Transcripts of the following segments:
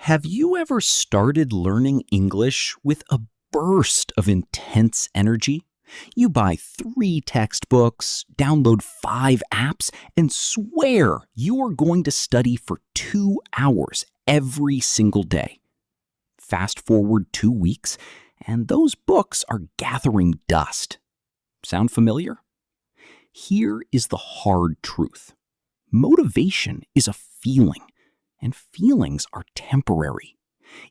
Have you ever started learning English with a burst of intense energy? You buy 3 textbooks, download 5 apps, and swear you are going to study for 2 hours every single day. Fast forward 2 weeks, and those books are gathering dust. Sound familiar? Here is the hard truth. Motivation is a feeling, and feelings are temporary.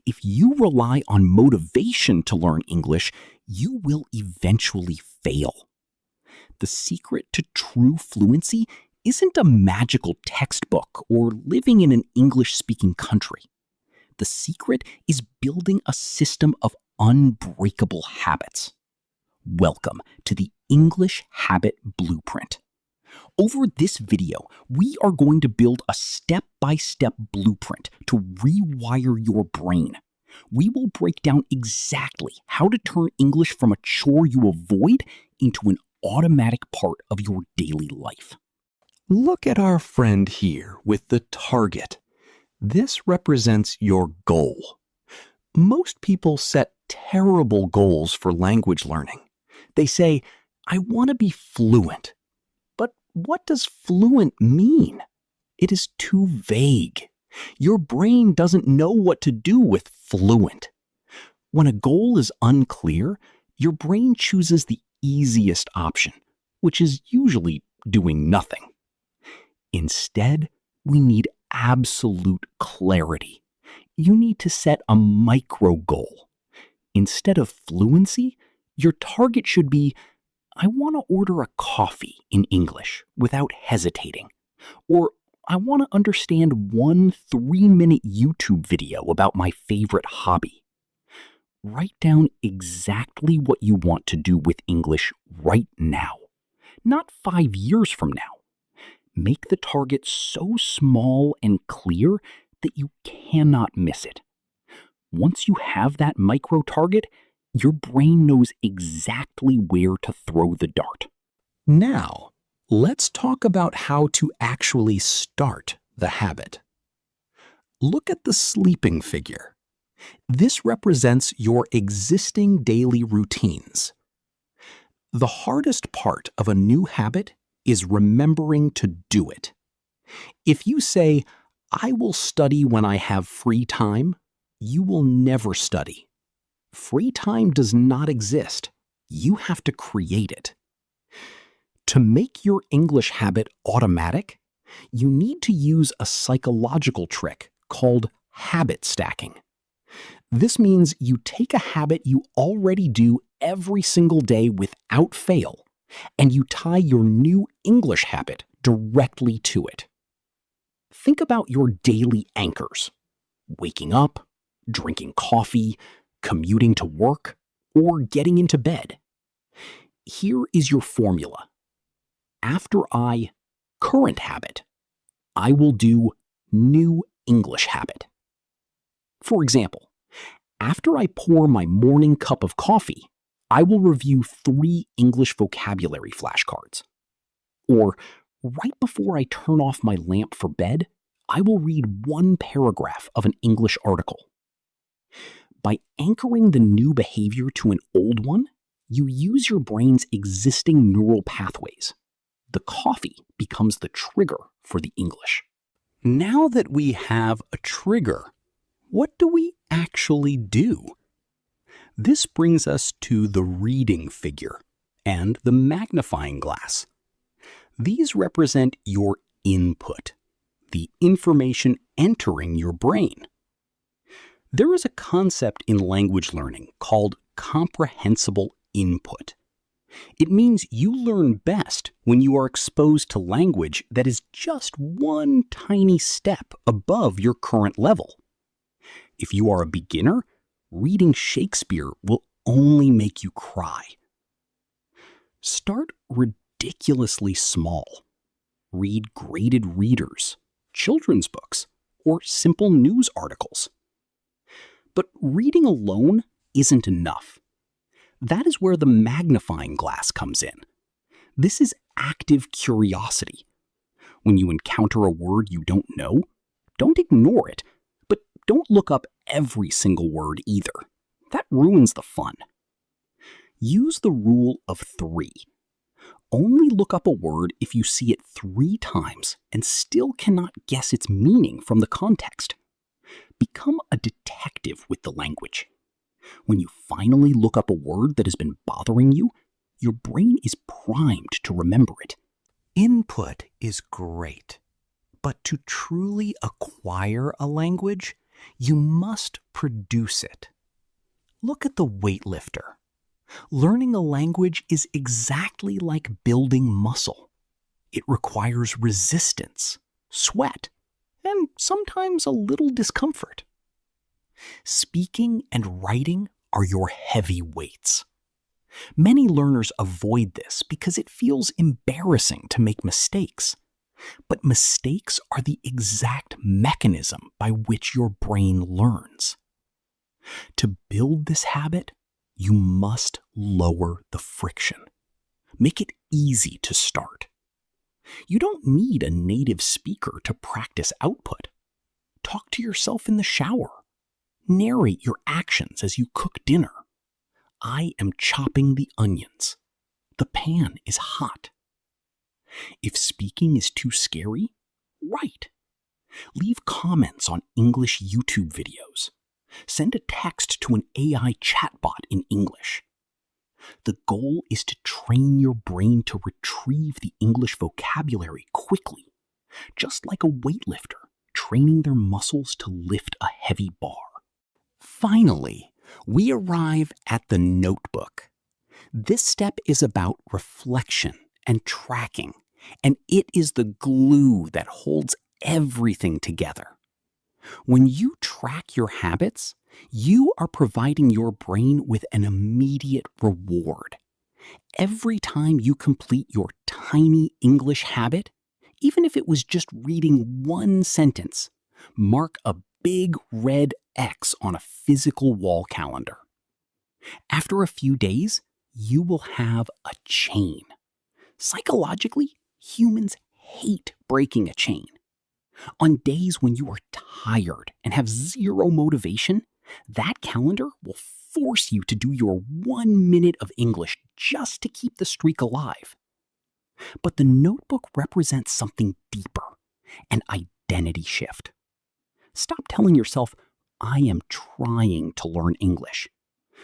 If you rely on motivation to learn English, you will eventually fail. The secret to true fluency isn't a magical textbook or living in an English-speaking country. The secret is building a system of unbreakable habits. Welcome to the English Habit Blueprint. Over this video, we are going to build a step-by-step blueprint to rewire your brain. We will break down exactly how to turn English from a chore you avoid into an automatic part of your daily life. Look at our friend here with the target. This represents your goal. Most people set terrible goals for language learning. They say, I want to be fluent. But what does fluent mean? It is too vague. Your brain doesn't know what to do with fluent. When a goal is unclear, your brain chooses the easiest option, which is usually doing nothing. Instead, we need absolute clarity. You need to set a micro goal. Instead of fluency, your target should be, I want to order a coffee in English without hesitating. Or I want to understand one 3-minute YouTube video about my favorite hobby. Write down exactly what you want to do with English right now, not 5 years from now. Make the target so small and clear that you cannot miss it. Once you have that micro target, your brain knows exactly where to throw the dart. Now, let's talk about how to actually start the habit. Look at the sleeping figure. This represents your existing daily routines. The hardest part of a new habit is remembering to do it. If you say, I will study when I have free time, you will never study. Free time does not exist. You have to create it. To make your English habit automatic, you need to use a psychological trick called habit stacking. This means you take a habit you already do every single day without fail, and you tie your new English habit directly to it. Think about your daily anchors: waking up, drinking coffee, commuting to work, or getting into bed. Here is your formula. After current habit, I will do new English habit. For example, after I pour my morning cup of coffee, I will review 3 English vocabulary flashcards. Or right before I turn off my lamp for bed, I will read 1 paragraph of an English article. By anchoring the new behavior to an old one, you use your brain's existing neural pathways. The coffee becomes the trigger for the English. Now that we have a trigger, what do we actually do? This brings us to the reading figure and the magnifying glass. These represent your input, the information entering your brain. There is a concept in language learning called comprehensible input. It means you learn best when you are exposed to language that is just one tiny step above your current level. If you are a beginner, reading Shakespeare will only make you cry. Start ridiculously small. Read graded readers, children's books, or simple news articles. But reading alone isn't enough. That is where the magnifying glass comes in. This is active curiosity. When you encounter a word you don't know, don't ignore it, but don't look up every single word either. That ruins the fun. Use the rule of 3. Only look up a word if you see it 3 times and still cannot guess its meaning from the context. Become a detective with the language. When you finally look up a word that has been bothering you, your brain is primed to remember it. Input is great, but to truly acquire a language, you must produce it. Look at the weightlifter. Learning a language is exactly like building muscle. It requires resistance, sweat, and sometimes a little discomfort. Speaking and writing are your heavy weights. Many learners avoid this because it feels embarrassing to make mistakes. But mistakes are the exact mechanism by which your brain learns. To build this habit, you must lower the friction. Make it easy to start. You don't need a native speaker to practice output. Talk to yourself in the shower. Narrate your actions as you cook dinner. I am chopping the onions. The pan is hot. If speaking is too scary, write. Leave comments on English YouTube videos. Send a text to an AI chatbot in English. The goal is to train your brain to retrieve the English vocabulary quickly, just like a weightlifter training their muscles to lift a heavy bar. Finally, we arrive at the notebook. This step is about reflection and tracking, and it is the glue that holds everything together. When you track your habits, you are providing your brain with an immediate reward. Every time you complete your tiny English habit, even if it was just reading one sentence, mark a big red X on a physical wall calendar. After a few days, you will have a chain. Psychologically, humans hate breaking a chain. On days when you are tired and have zero motivation, that calendar will force you to do your 1 minute of English just to keep the streak alive. But the notebook represents something deeper, an identity shift. Stop telling yourself, I am trying to learn English.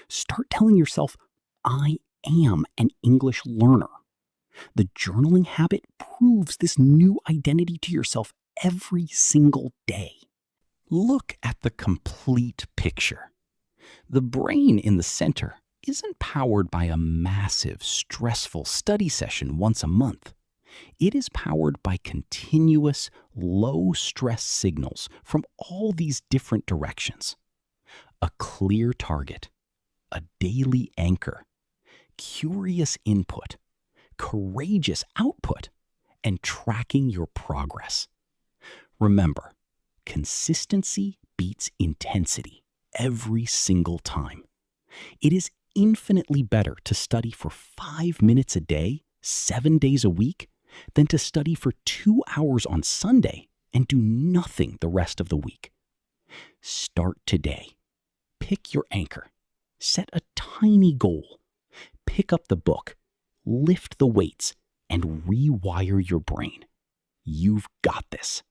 Start telling yourself, I am an English learner. The journaling habit proves this new identity to yourself every single day. Look at the complete picture. The brain in the center isn't powered by a massive, stressful study session once a month. It is powered by continuous, low-stress signals from all these different directions. A clear target, a daily anchor, curious input, courageous output, and tracking your progress. Remember, consistency beats intensity every single time. It is infinitely better to study for 5 minutes a day, 7 days a week, than to study for 2 hours on Sunday and do nothing the rest of the week. Start today. Pick your anchor. Set a tiny goal. Pick up the book, lift the weights, and rewire your brain. You've got this.